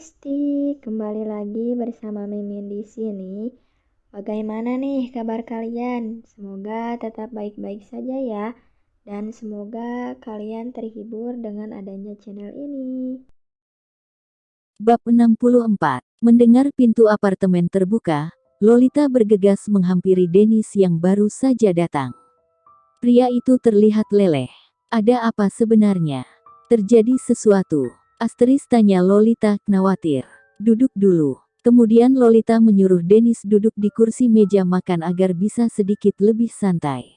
Besti, kembali lagi bersama Mimin di sini. Bagaimana nih kabar kalian? Semoga tetap baik-baik saja ya, dan semoga kalian terhibur dengan adanya channel ini. Bab 64. Mendengar pintu apartemen terbuka, Lolita bergegas menghampiri Dennis yang baru saja datang. Pria itu terlihat leleh. Ada apa sebenarnya? Terjadi sesuatu. Asteris tanya Lolita khawatir. Duduk dulu. Kemudian Lolita menyuruh Dennis duduk di kursi meja makan agar bisa sedikit lebih santai.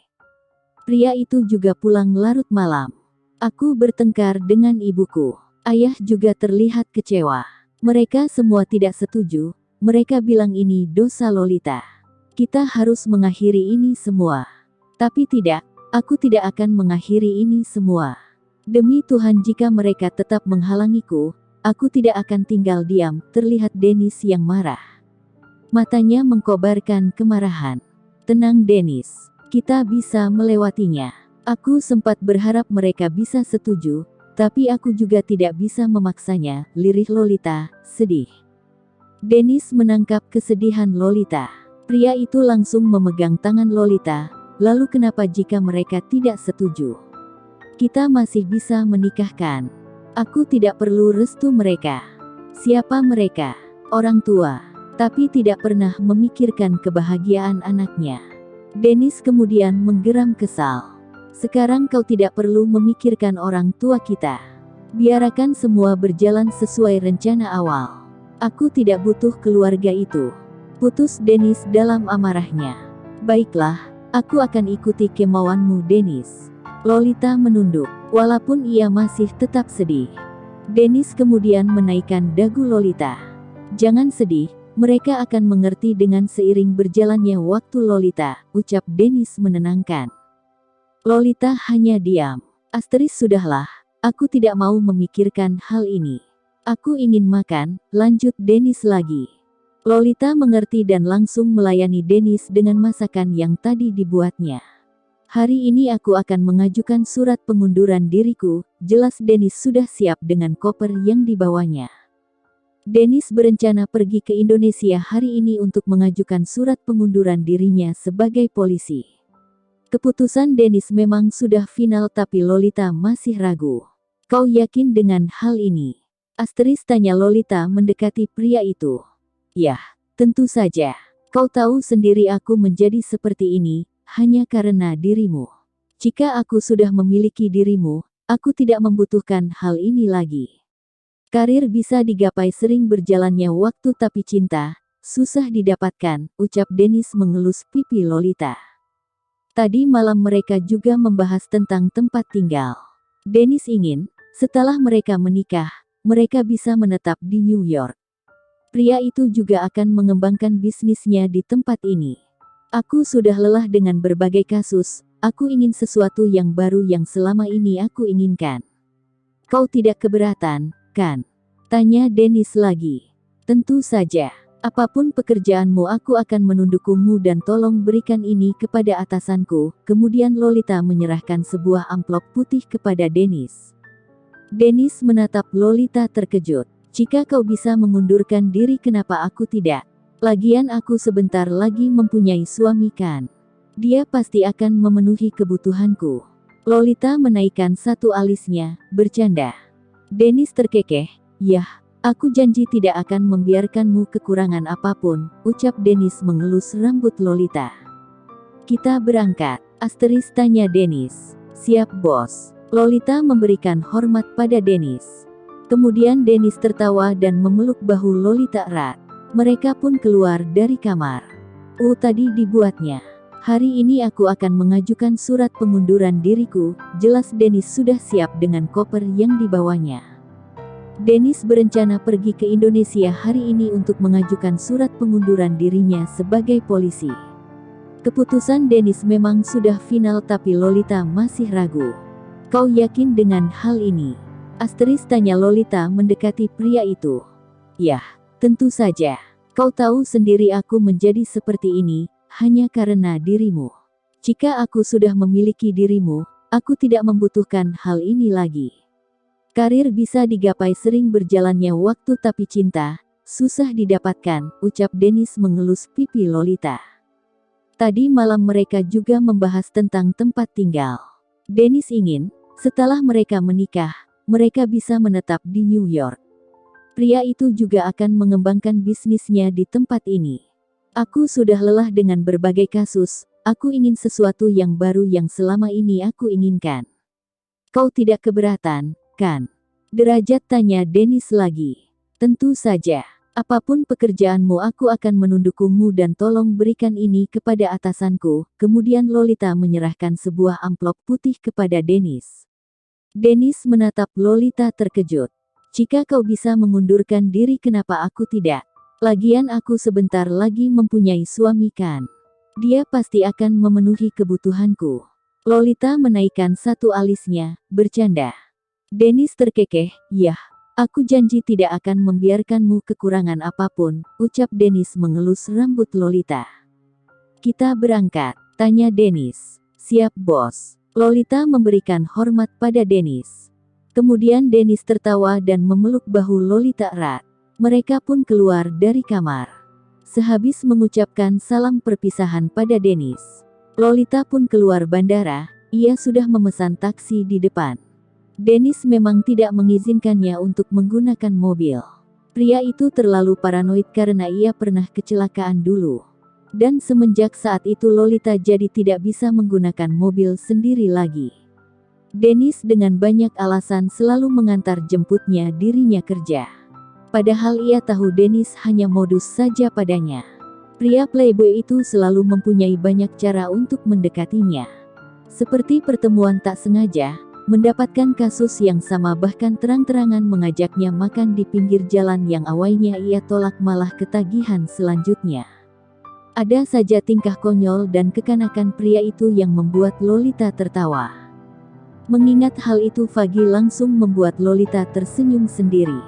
Pria itu juga pulang larut malam. Aku bertengkar dengan ibuku. Ayah juga terlihat kecewa. Mereka semua tidak setuju. Mereka bilang ini dosa Lolita. Kita harus mengakhiri ini semua. Tapi tidak, aku tidak akan mengakhiri ini semua. Demi Tuhan, jika mereka tetap menghalangiku, aku tidak akan tinggal diam. Terlihat Dennis yang marah. Matanya mengkobarkan kemarahan. Tenang Dennis, kita bisa melewatinya. Aku sempat berharap mereka bisa setuju, tapi aku juga tidak bisa memaksanya, lirih Lolita, sedih. Dennis menangkap kesedihan Lolita. Pria itu langsung memegang tangan Lolita, lalu kenapa jika mereka tidak setuju? Kita masih bisa menikahkan. Aku tidak perlu restu mereka. Siapa mereka? Orang tua. Tapi tidak pernah memikirkan kebahagiaan anaknya. Dennis kemudian menggeram kesal. Sekarang kau tidak perlu memikirkan orang tua kita. Biarkan semua berjalan sesuai rencana awal. Aku tidak butuh keluarga itu. Putus Dennis dalam amarahnya. Baiklah, aku akan ikuti kemauanmu Dennis. Lolita menunduk, walaupun ia masih tetap sedih. Dennis kemudian menaikkan dagu Lolita. Jangan sedih, mereka akan mengerti dengan seiring berjalannya waktu Lolita, ucap Dennis menenangkan. Lolita hanya diam. Asteris sudahlah, aku tidak mau memikirkan hal ini. Aku ingin makan, lanjut Dennis lagi. Lolita mengerti dan langsung melayani Dennis dengan masakan yang tadi dibuatnya. Hari ini aku akan mengajukan surat pengunduran diriku, jelas Dennis sudah siap dengan koper yang dibawanya. Dennis berencana pergi ke Indonesia hari ini untuk mengajukan surat pengunduran dirinya sebagai polisi. Keputusan Dennis memang sudah final tapi Lolita masih ragu. Kau yakin dengan hal ini? Asteris tanya Lolita mendekati pria itu. Yah, tentu saja. Kau tahu sendiri aku menjadi seperti ini, hanya karena dirimu. Jika aku sudah memiliki dirimu, aku tidak membutuhkan hal ini lagi. Karir bisa digapai sering berjalannya waktu tapi cinta, susah didapatkan, ucap Dennis mengelus pipi Lolita. Tadi malam mereka juga membahas tentang tempat tinggal. Dennis ingin, setelah mereka menikah, mereka bisa menetap di New York. Pria itu juga akan mengembangkan bisnisnya di tempat ini. Aku sudah lelah dengan berbagai kasus, aku ingin sesuatu yang baru yang selama ini aku inginkan. Kau tidak keberatan, kan? Tanya Dennis lagi. Tentu saja. Apapun pekerjaanmu aku akan menundukmu dan tolong berikan ini kepada atasanku. Kemudian Lolita menyerahkan sebuah amplop putih kepada Dennis. Dennis menatap Lolita terkejut. Jika kau bisa mengundurkan diri kenapa aku tidak? Lagian aku sebentar lagi mempunyai suami kan. Dia pasti akan memenuhi kebutuhanku. Lolita menaikkan satu alisnya, bercanda. Dennis terkekeh, yah, aku janji tidak akan membiarkanmu kekurangan apapun, ucap Dennis mengelus rambut Lolita. Kita berangkat, Asteris tanya Dennis. Siap bos. Lolita memberikan hormat pada Dennis. Kemudian Dennis tertawa dan memeluk bahu Lolita erat. Mereka pun keluar dari kamar. Tadi dibuatnya. Hari ini aku akan mengajukan surat pengunduran diriku, jelas Dennis sudah siap dengan koper yang dibawanya. Dennis berencana pergi ke Indonesia hari ini untuk mengajukan surat pengunduran dirinya sebagai polisi. Keputusan Dennis memang sudah final tapi Lolita masih ragu. Kau yakin dengan hal ini? Asteris tanya Lolita mendekati pria itu. Yah. Tentu saja, kau tahu sendiri aku menjadi seperti ini, hanya karena dirimu. Jika aku sudah memiliki dirimu, aku tidak membutuhkan hal ini lagi. Karir bisa digapai sering berjalannya waktu tapi cinta, susah didapatkan, ucap Dennis mengelus pipi Lolita. Tadi malam mereka juga membahas tentang tempat tinggal. Dennis ingin, setelah mereka menikah, mereka bisa menetap di New York. Pria itu juga akan mengembangkan bisnisnya di tempat ini. Aku sudah lelah dengan berbagai kasus, aku ingin sesuatu yang baru yang selama ini aku inginkan. Kau tidak keberatan, kan? Derajat tanya Dennis lagi. Tentu saja. Apapun pekerjaanmu aku akan menundukmu dan tolong berikan ini kepada atasanku. Kemudian Lolita menyerahkan sebuah amplop putih kepada Dennis. Dennis menatap Lolita terkejut. Jika kau bisa mengundurkan diri kenapa aku tidak? Lagian aku sebentar lagi mempunyai suami kan. Dia pasti akan memenuhi kebutuhanku. Lolita menaikkan satu alisnya, bercanda. Dennis terkekeh, yah. Aku janji tidak akan membiarkanmu kekurangan apapun, ucap Dennis mengelus rambut Lolita. Kita berangkat, tanya Dennis. Siap bos. Lolita memberikan hormat pada Dennis. Kemudian Dennis tertawa dan memeluk bahu Lolita erat. Mereka pun keluar dari kamar. Sehabis mengucapkan salam perpisahan pada Dennis, Lolita pun keluar bandara, ia sudah memesan taksi di depan. Dennis memang tidak mengizinkannya untuk menggunakan mobil. Pria itu terlalu paranoid karena ia pernah kecelakaan dulu. Dan semenjak saat itu Lolita jadi tidak bisa menggunakan mobil sendiri lagi. Dennis dengan banyak alasan selalu mengantar jemputnya dirinya kerja. Padahal ia tahu Dennis hanya modus saja padanya. Pria playboy itu selalu mempunyai banyak cara untuk mendekatinya. Seperti pertemuan tak sengaja, mendapatkan kasus yang sama bahkan terang-terangan mengajaknya makan di pinggir jalan yang awalnya ia tolak malah ketagihan selanjutnya. Ada saja tingkah konyol dan kekanakan pria itu yang membuat Lolita tertawa. Mengingat hal itu Fagi langsung membuat Lolita tersenyum sendiri.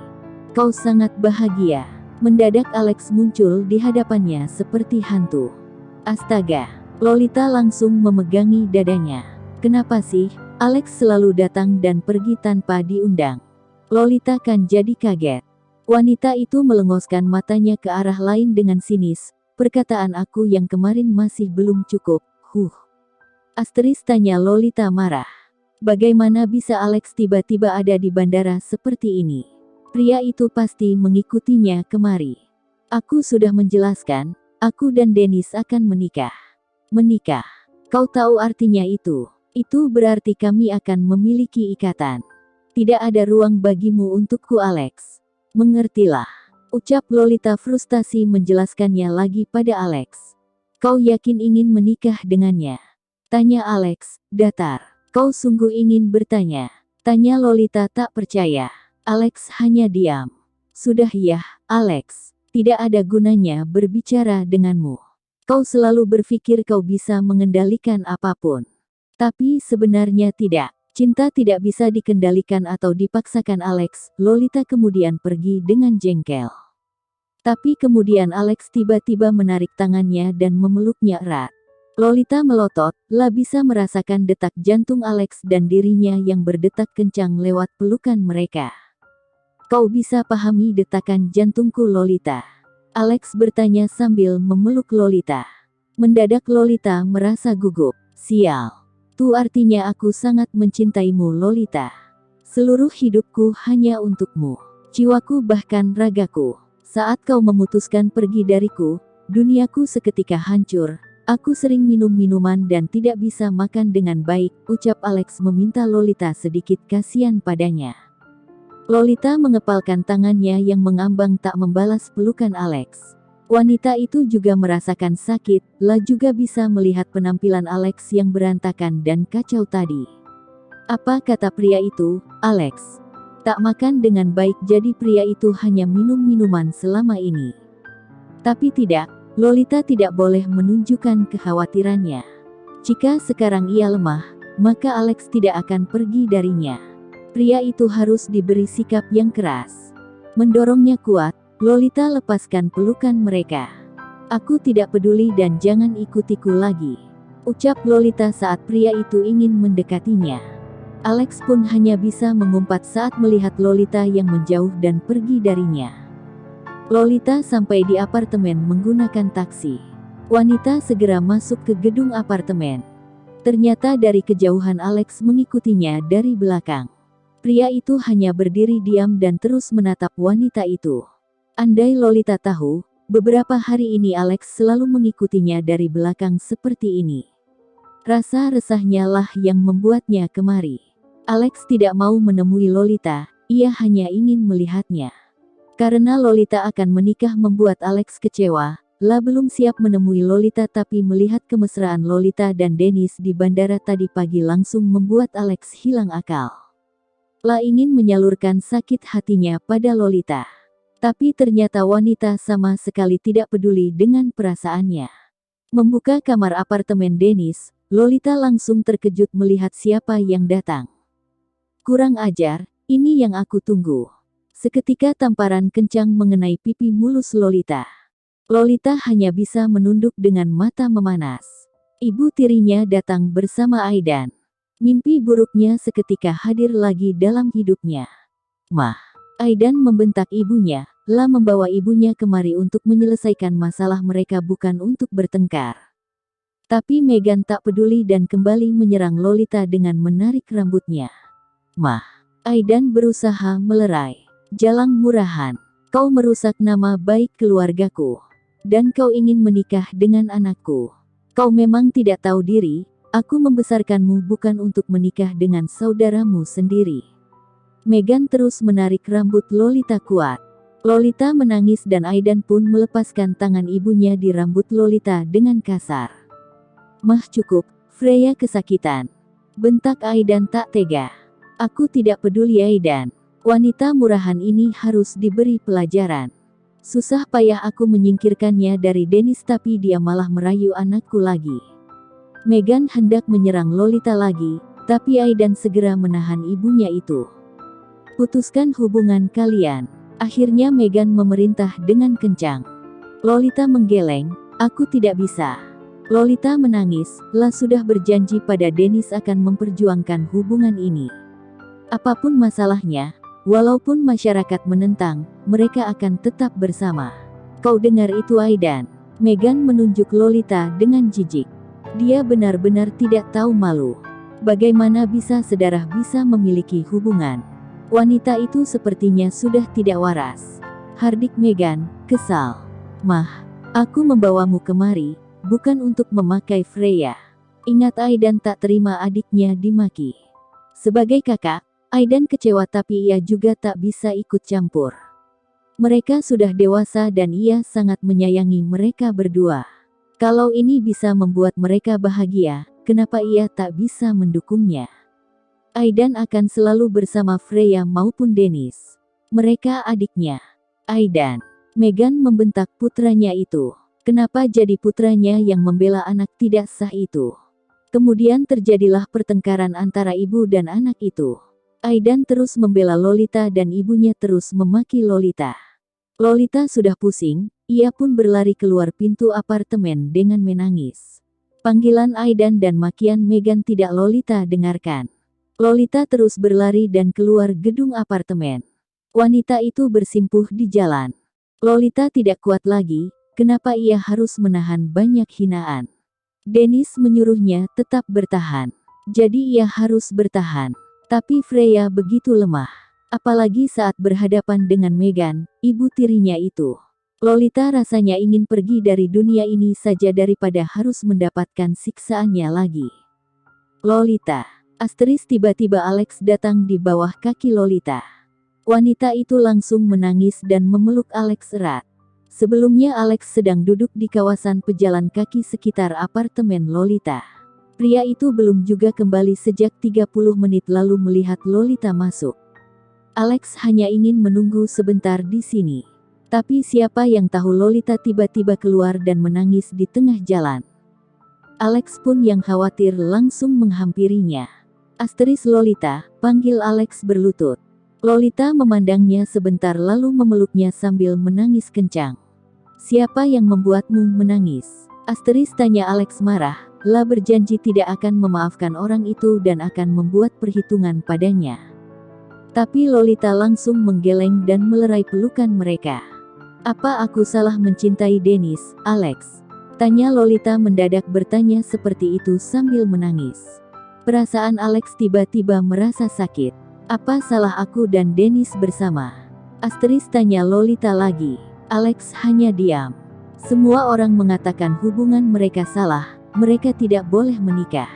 Kau sangat bahagia. Mendadak Alex muncul di hadapannya seperti hantu. Astaga, Lolita langsung memegangi dadanya. Kenapa sih? Alex selalu datang dan pergi tanpa diundang. Lolita kan jadi kaget. Wanita itu melengoskan matanya ke arah lain dengan sinis. Perkataan aku yang kemarin masih belum cukup. Asteris tanya Lolita marah. Bagaimana bisa Alex tiba-tiba ada di bandara seperti ini? Pria itu pasti mengikutinya kemari. Aku sudah menjelaskan, aku dan Dennis akan menikah. Menikah? Kau tahu artinya itu? Itu berarti kami akan memiliki ikatan. Tidak ada ruang bagimu untukku Alex. Mengertilah. Ucap Lolita frustasi menjelaskannya lagi pada Alex. Kau yakin ingin menikah dengannya? Tanya Alex, datar. Kau sungguh ingin bertanya? Tanya Lolita tak percaya. Alex hanya diam. Sudah ya, Alex. Tidak ada gunanya berbicara denganmu. Kau selalu berpikir kau bisa mengendalikan apapun. Tapi sebenarnya tidak. Cinta tidak bisa dikendalikan atau dipaksakan Alex. Lolita kemudian pergi dengan jengkel. Tapi kemudian Alex tiba-tiba menarik tangannya dan memeluknya erat. Lolita melotot, lah bisa merasakan detak jantung Alex dan dirinya yang berdetak kencang lewat pelukan mereka. Kau bisa pahami detakan jantungku Lolita? Alex bertanya sambil memeluk Lolita. Mendadak Lolita merasa gugup. Sial. Itu artinya aku sangat mencintaimu Lolita. Seluruh hidupku hanya untukmu. Jiwaku bahkan ragaku. Saat kau memutuskan pergi dariku, duniaku seketika hancur. Aku sering minum minuman dan tidak bisa makan dengan baik, ucap Alex meminta Lolita sedikit kasihan padanya. Lolita mengepalkan tangannya yang mengambang tak membalas pelukan Alex. Wanita itu juga merasakan sakit, lah juga bisa melihat penampilan Alex yang berantakan dan kacau tadi. Apa kata pria itu, Alex? Tak makan dengan baik jadi pria itu hanya minum minuman selama ini. Tapi tidak, Lolita tidak boleh menunjukkan kekhawatirannya. Jika sekarang ia lemah, maka Alex tidak akan pergi darinya. Pria itu harus diberi sikap yang keras. Mendorongnya kuat, Lolita lepaskan pelukan mereka. Aku tidak peduli dan jangan ikutiku lagi. Ucap Lolita saat pria itu ingin mendekatinya. Alex pun hanya bisa mengumpat saat melihat Lolita yang menjauh dan pergi darinya. Lolita sampai di apartemen menggunakan taksi. Wanita segera masuk ke gedung apartemen. Ternyata dari kejauhan Alex mengikutinya dari belakang. Pria itu hanya berdiri diam dan terus menatap wanita itu. Andai Lolita tahu, beberapa hari ini Alex selalu mengikutinya dari belakang seperti ini. Rasa resahnya lah yang membuatnya kemari. Alex tidak mau menemui Lolita, ia hanya ingin melihatnya. Karena Lolita akan menikah membuat Alex kecewa, La belum siap menemui Lolita tapi melihat kemesraan Lolita dan Dennis di bandara tadi pagi langsung membuat Alex hilang akal. La ingin menyalurkan sakit hatinya pada Lolita. Tapi ternyata wanita sama sekali tidak peduli dengan perasaannya. Membuka kamar apartemen Dennis, Lolita langsung terkejut melihat siapa yang datang. Kurang ajar, ini yang aku tunggu. Seketika tamparan kencang mengenai pipi mulus Lolita. Lolita hanya bisa menunduk dengan mata memanas. Ibu tirinya datang bersama Aidan. Mimpi buruknya seketika hadir lagi dalam hidupnya. Mah, Aidan membentak ibunya, La membawa ibunya kemari untuk menyelesaikan masalah mereka bukan untuk bertengkar. Tapi Megan tak peduli dan kembali menyerang Lolita dengan menarik rambutnya. Mah, Aidan berusaha melerai. Jalang murahan, kau merusak nama baik keluargaku. Dan kau ingin menikah dengan anakku. Kau memang tidak tahu diri, aku membesarkanmu bukan untuk menikah dengan saudaramu sendiri. Megan terus menarik rambut Lolita kuat. Lolita menangis dan Aidan pun melepaskan tangan ibunya di rambut Lolita dengan kasar. Mah cukup, Freya kesakitan. Bentak Aidan tak tega. Aku tidak peduli Aidan. Wanita murahan ini harus diberi pelajaran. Susah payah aku menyingkirkannya dari Dennis tapi dia malah merayu anakku lagi. Megan hendak menyerang Lolita lagi, tapi Aidan segera menahan ibunya itu. Putuskan hubungan kalian. Akhirnya Megan memerintah dengan kencang. Lolita menggeleng, aku tidak bisa. Lolita menangis, La sudah berjanji pada Dennis akan memperjuangkan hubungan ini. Apapun masalahnya, walaupun masyarakat menentang, mereka akan tetap bersama. Kau dengar itu Aidan? Megan menunjuk Lolita dengan jijik. Dia benar-benar tidak tahu malu. Bagaimana bisa sedarah bisa memiliki hubungan? Wanita itu sepertinya sudah tidak waras. Hardik Megan, kesal. Mah, aku membawamu kemari, bukan untuk memakai Freya. Ingat Aidan tak terima adiknya dimaki. Sebagai kakak, Aidan kecewa tapi ia juga tak bisa ikut campur. Mereka sudah dewasa dan ia sangat menyayangi mereka berdua. Kalau ini bisa membuat mereka bahagia, kenapa ia tak bisa mendukungnya? Aidan akan selalu bersama Freya maupun Dennis. Mereka adiknya. Aidan. Megan membentak putranya itu. Kenapa jadi putranya yang membela anak tidak sah itu? Kemudian terjadilah pertengkaran antara ibu dan anak itu. Aidan terus membela Lolita dan ibunya terus memaki Lolita. Lolita sudah pusing, ia pun berlari keluar pintu apartemen dengan menangis. Panggilan Aidan dan makian Megan tidak Lolita dengarkan. Lolita terus berlari dan keluar gedung apartemen. Wanita itu bersimpuh di jalan. Lolita tidak kuat lagi, kenapa ia harus menahan banyak hinaan? Dennis menyuruhnya tetap bertahan. Jadi ia harus bertahan. Tapi Freya begitu lemah. Apalagi saat berhadapan dengan Megan, ibu tirinya itu. Lolita rasanya ingin pergi dari dunia ini saja daripada harus mendapatkan siksaannya lagi. Lolita. Asteris tiba-tiba Alex datang di bawah kaki Lolita. Wanita itu langsung menangis dan memeluk Alex erat. Sebelumnya Alex sedang duduk di kawasan pejalan kaki sekitar apartemen Lolita. Pria itu belum juga kembali sejak 30 menit lalu melihat Lolita masuk. Alex hanya ingin menunggu sebentar di sini. Tapi siapa yang tahu Lolita tiba-tiba keluar dan menangis di tengah jalan. Alex pun yang khawatir langsung menghampirinya. Asteris Lolita, panggil Alex berlutut. Lolita memandangnya sebentar lalu memeluknya sambil menangis kencang. Siapa yang membuatmu menangis? Asteris tanya Alex marah. La berjanji tidak akan memaafkan orang itu dan akan membuat perhitungan padanya. Tapi Lolita langsung menggeleng dan melerai pelukan mereka. Apa aku salah mencintai Dennis, Alex? Tanya Lolita mendadak bertanya seperti itu sambil menangis. Perasaan Alex tiba-tiba merasa sakit. Apa salah aku dan Dennis bersama? Asteris tanya Lolita lagi. Alex hanya diam. Semua orang mengatakan hubungan mereka salah. Mereka tidak boleh menikah.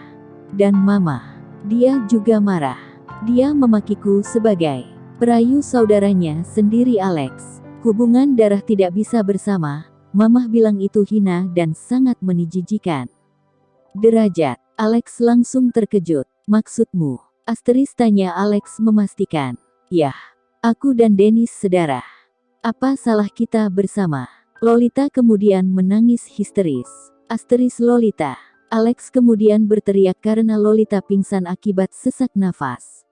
Dan Mama, dia juga marah. Dia memakiku sebagai perayu saudaranya sendiri Alex. Hubungan darah tidak bisa bersama. Mamah bilang itu hina dan sangat menjijikan. Derajat. Alex langsung terkejut. Maksudmu? Asteris tanya Alex memastikan. Yah, aku dan Dennis sedarah. Apa salah kita bersama? Lolita kemudian menangis histeris. Asteris Lolita. Alex kemudian berteriak karena Lolita pingsan akibat sesak nafas.